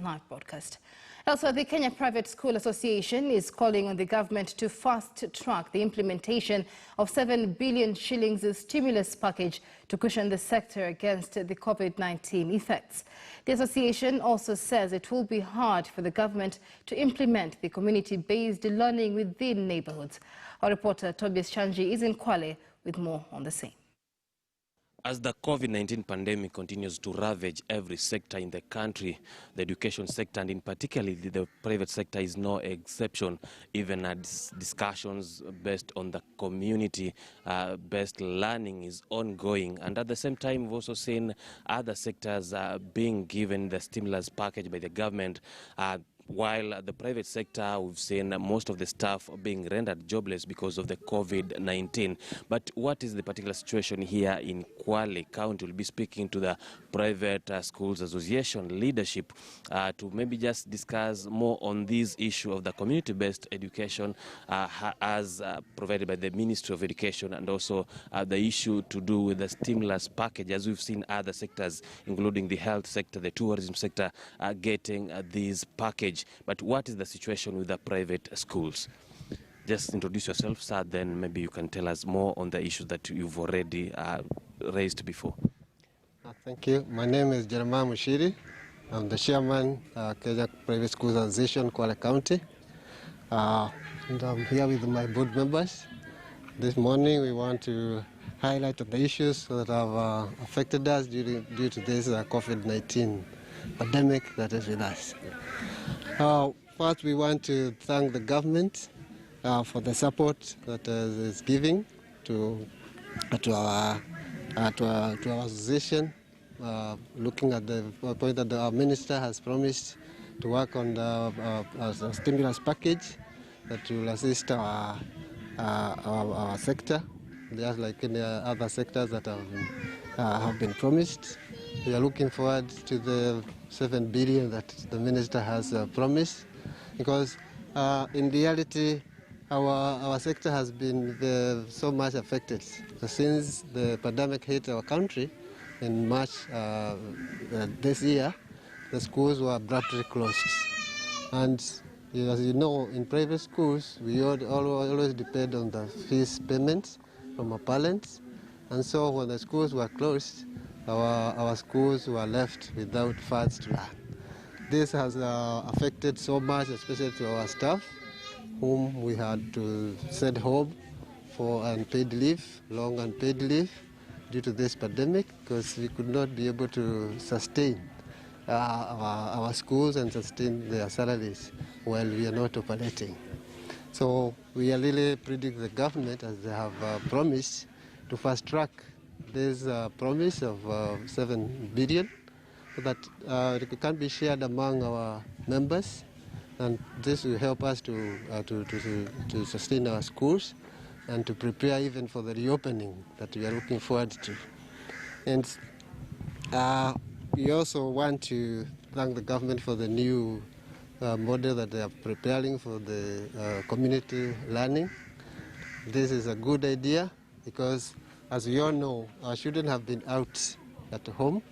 live broadcast. Also, the Kenya Private School Association is calling on the government to fast-track the implementation of 7 billion shillings stimulus package to cushion the sector against the COVID-19 effects. The association also says it will be hard for the government to implement the community-based learning within neighborhoods. Our reporter Tobias Chanji is in Kwale with more on the same. As the COVID-19 pandemic continues to ravage every sector in the country, the education sector and in particular the private sector is no exception. Even as discussions based on the community-based learning is ongoing. And at the same time, we've also seen other sectors being given the stimulus package by the government. While the private sector, we've seen most of the staff being rendered jobless because of the COVID-19. But what is the particular situation here in Kwale County? We'll be speaking to the Private Schools Association leadership to maybe just discuss more on this issue of the community-based education as provided by the Ministry of Education, and also the issue to do with the stimulus package, as we've seen other sectors, including the health sector, the tourism sector, getting this package. But what is the situation with the private schools? Just introduce yourself, sir, then maybe you can tell us more on the issues that you've already raised before. Thank you. My name is Jeremiah Mushiri. I'm the chairman of Kenya Private Schools Association, Kwale County. And I'm here with my board members. This morning we want to highlight the issues that have affected us due to this COVID-19 pandemic that is with us. First, we want to thank the government for the support that is giving to our association, looking at the point that our minister has promised to work on the stimulus package that will assist our sector, just like in the other sectors that have been promised. We are looking forward to the 7 billion that the minister has promised, because in reality our sector has been so much affected. Since the pandemic hit our country in March this year, the schools were abruptly closed. And as you know, in private schools, we always depend on the fees payments from our parents. And so when the schools were closed, our schools were left without funds to learn. This has affected so much, especially to our staff, whom we had to send home for unpaid leave, long unpaid leave, due to this pandemic, because we could not be able to sustain our schools and sustain their salaries while we are not operating. So we are really pleading the government, as they have promised, to fast track this promise of 7 billion, so that it can be shared among our members, and this will help us to sustain our schools and to prepare even for the reopening that we are looking forward to. And we also want to thank the government for the new model that they are preparing for the community learning. This is a good idea because, as we all know, our children have been out at home,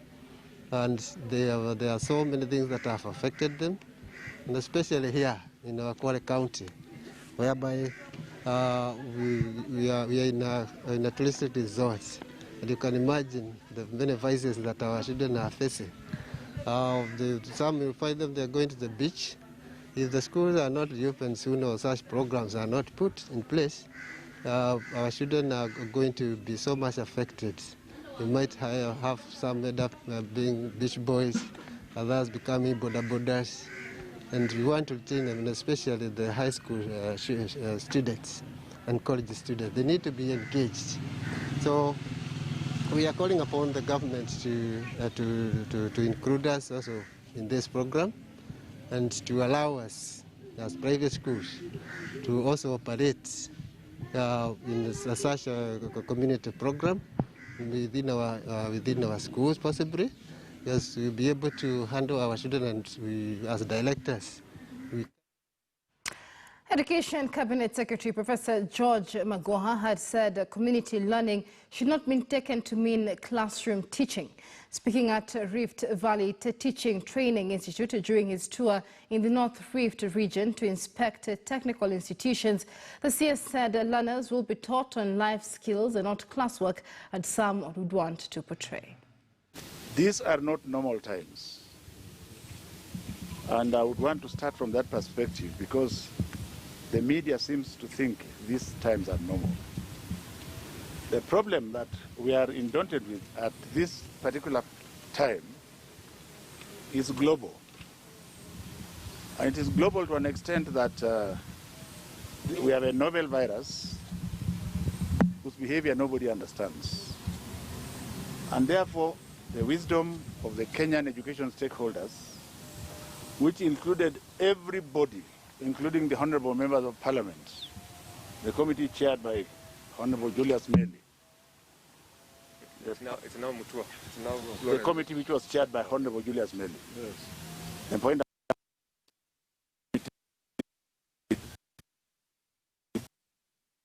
and there are so many things that have affected them, and especially here in our Kwale County, whereby we are in a touristic resort, and you can imagine the many vices that our children are facing. Some will find them, they're going to the beach. If the schools are not reopened soon or such programs are not put in place, our children are going to be so much affected. We might have some end up being beach boys, others becoming bodabodas, and we want to retain them, and especially the high school students and college students. They need to be engaged. So we are calling upon the government to include us also in this program, and to allow us as private schools to also operate in such a community program within our schools, possibly. Yes, we'll be able to handle our children, and we, as directors, Education Cabinet Secretary Professor George Magoha had said community learning should not be taken to mean classroom teaching. Speaking at Rift Valley Teaching Training Institute during his tour in the North Rift region to inspect technical institutions, the CS said learners will be taught on life skills and not classwork, and some would want to portray. These are not normal times. And I would want to start from that perspective because the media seems to think these times are normal. The problem that we are inundated with at this particular time is global. And it is global to an extent that we have a novel virus whose behavior nobody understands. And therefore, the wisdom of the Kenyan education stakeholders, which included everybody, including the honorable members of parliament, the committee chaired by Honorable Julius Meli. It's now Mutua. The committee which was chaired by Honorable Julius Meli. Yes. The point